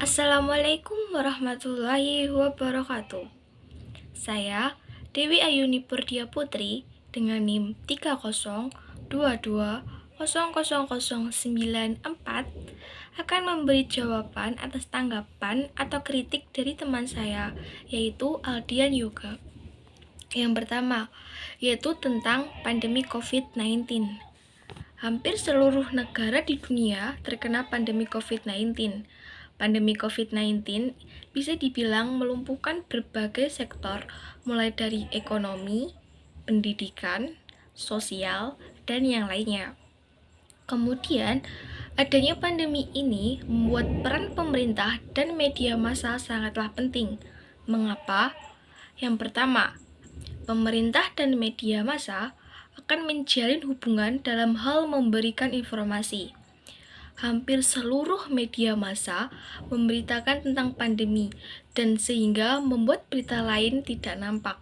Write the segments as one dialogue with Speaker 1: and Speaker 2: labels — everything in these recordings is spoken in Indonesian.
Speaker 1: Assalamualaikum warahmatullahi wabarakatuh. Saya Dewi Ayuni Purdia Putri dengan NIM 3022000094 akan memberi jawaban atas tanggapan atau kritik dari teman saya, yaitu Aldian Yoga. Yang pertama, yaitu tentang pandemi COVID-19. Hampir seluruh negara di dunia terkena pandemi COVID-19. Pandemi COVID-19 bisa dibilang melumpuhkan berbagai sektor, mulai dari ekonomi, pendidikan, sosial, dan yang lainnya. Kemudian, adanya pandemi ini membuat peran pemerintah dan media massa sangatlah penting. Mengapa? Yang pertama, pemerintah dan media massa akan menjalin hubungan dalam hal memberikan informasi. Hampir seluruh media massa memberitakan tentang pandemi dan sehingga membuat berita lain tidak nampak.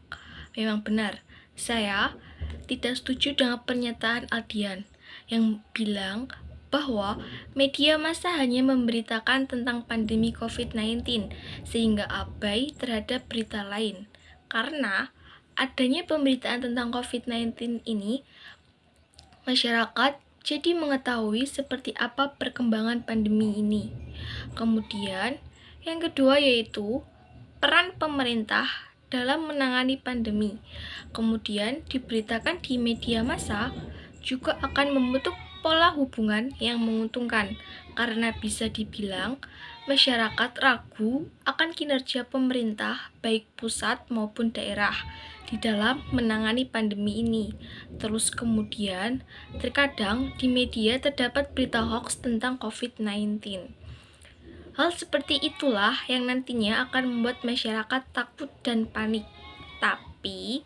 Speaker 1: Memang benar, saya tidak setuju dengan pernyataan Aldian yang bilang bahwa media massa hanya memberitakan tentang pandemi COVID-19 sehingga abai terhadap berita lain. Karena adanya pemberitaan tentang COVID-19 ini, masyarakat jadi mengetahui seperti apa perkembangan pandemi ini. Kemudian, yang kedua yaitu peran pemerintah dalam menangani pandemi. Kemudian diberitakan di media massa juga akan membentuk pola hubungan yang menguntungkan karena bisa dibilang masyarakat ragu akan kinerja pemerintah baik pusat maupun daerah di dalam menangani pandemi ini. Terus kemudian terkadang di media terdapat berita hoax tentang COVID-19. Hal seperti itulah yang nantinya akan membuat masyarakat takut dan panik. Tapi,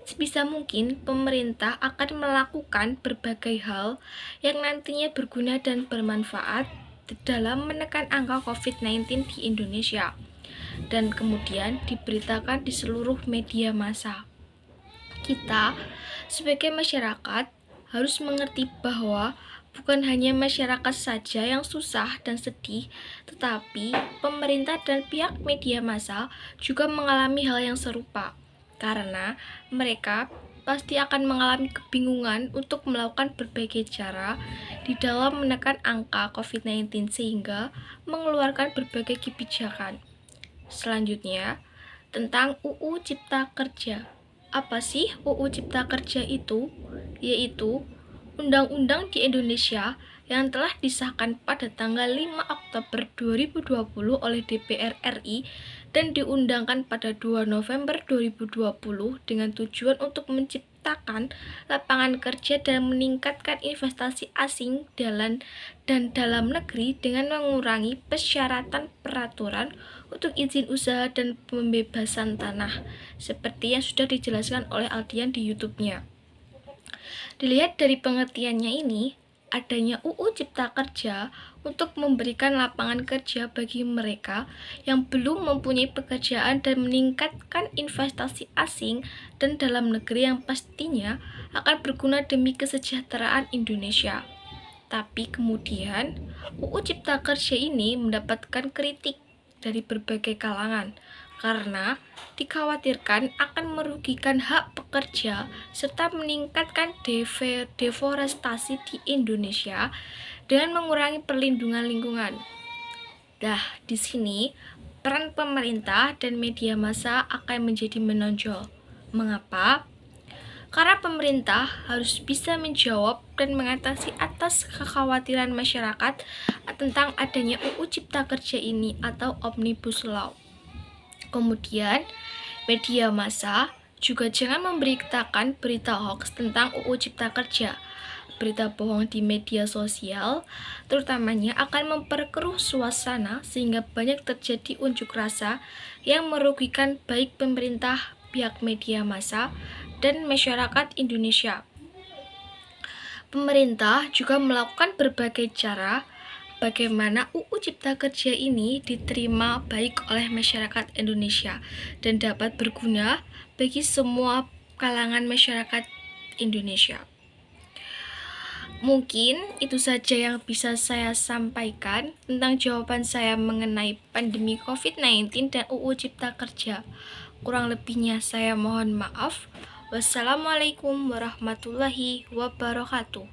Speaker 1: sebisa mungkin pemerintah akan melakukan berbagai hal yang nantinya berguna dan bermanfaat dalam menekan angka COVID-19 di Indonesia dan kemudian diberitakan di seluruh media massa. Kita sebagai masyarakat harus mengerti bahwa bukan hanya masyarakat saja yang susah dan sedih, tetapi pemerintah dan pihak media massa juga mengalami hal yang serupa, karena mereka pasti akan mengalami kebingungan untuk melakukan berbagai cara di dalam menekan angka COVID-19 sehingga mengeluarkan berbagai kebijakan. Selanjutnya, tentang UU Cipta Kerja. Apa sih UU Cipta Kerja itu? Yaitu undang-undang di Indonesia yang telah disahkan pada tanggal 5 Oktober 2020 oleh DPR RI dan diundangkan pada 2 November 2020 dengan tujuan untuk menciptakan lapangan kerja dan meningkatkan investasi asing dan dalam negeri dengan mengurangi persyaratan peraturan untuk izin usaha dan pembebasan tanah, seperti yang sudah dijelaskan oleh Aldian di YouTube-nya. Dilihat dari pengertiannya ini, adanya UU Cipta Kerja untuk memberikan lapangan kerja bagi mereka yang belum mempunyai pekerjaan dan meningkatkan investasi asing dan dalam negeri yang pastinya akan berguna demi kesejahteraan Indonesia. Tapi kemudian, UU Cipta Kerja ini mendapatkan kritik dari berbagai kalangan karena dikhawatirkan akan merugikan hak pekerja serta meningkatkan deforestasi di Indonesia dengan mengurangi perlindungan lingkungan. Di sini peran pemerintah dan media massa akan menjadi menonjol. Mengapa? Karena pemerintah harus bisa menjawab dan mengatasi atas kekhawatiran masyarakat tentang adanya UU Cipta Kerja ini atau Omnibus Law. Kemudian, media massa juga jangan memberitakan berita hoax tentang UU Cipta Kerja. Berita bohong di media sosial terutamanya akan memperkeruh suasana sehingga banyak terjadi unjuk rasa yang merugikan baik pemerintah, pihak media massa, dan masyarakat Indonesia. Pemerintah juga melakukan berbagai cara bagaimana UU Cipta Kerja ini diterima baik oleh masyarakat Indonesia dan dapat berguna bagi semua kalangan masyarakat Indonesia. Mungkin itu saja yang bisa saya sampaikan tentang jawaban saya mengenai pandemi COVID-19 dan UU Cipta Kerja. Kurang lebihnya saya mohon maaf. Wassalamualaikum warahmatullahi wabarakatuh.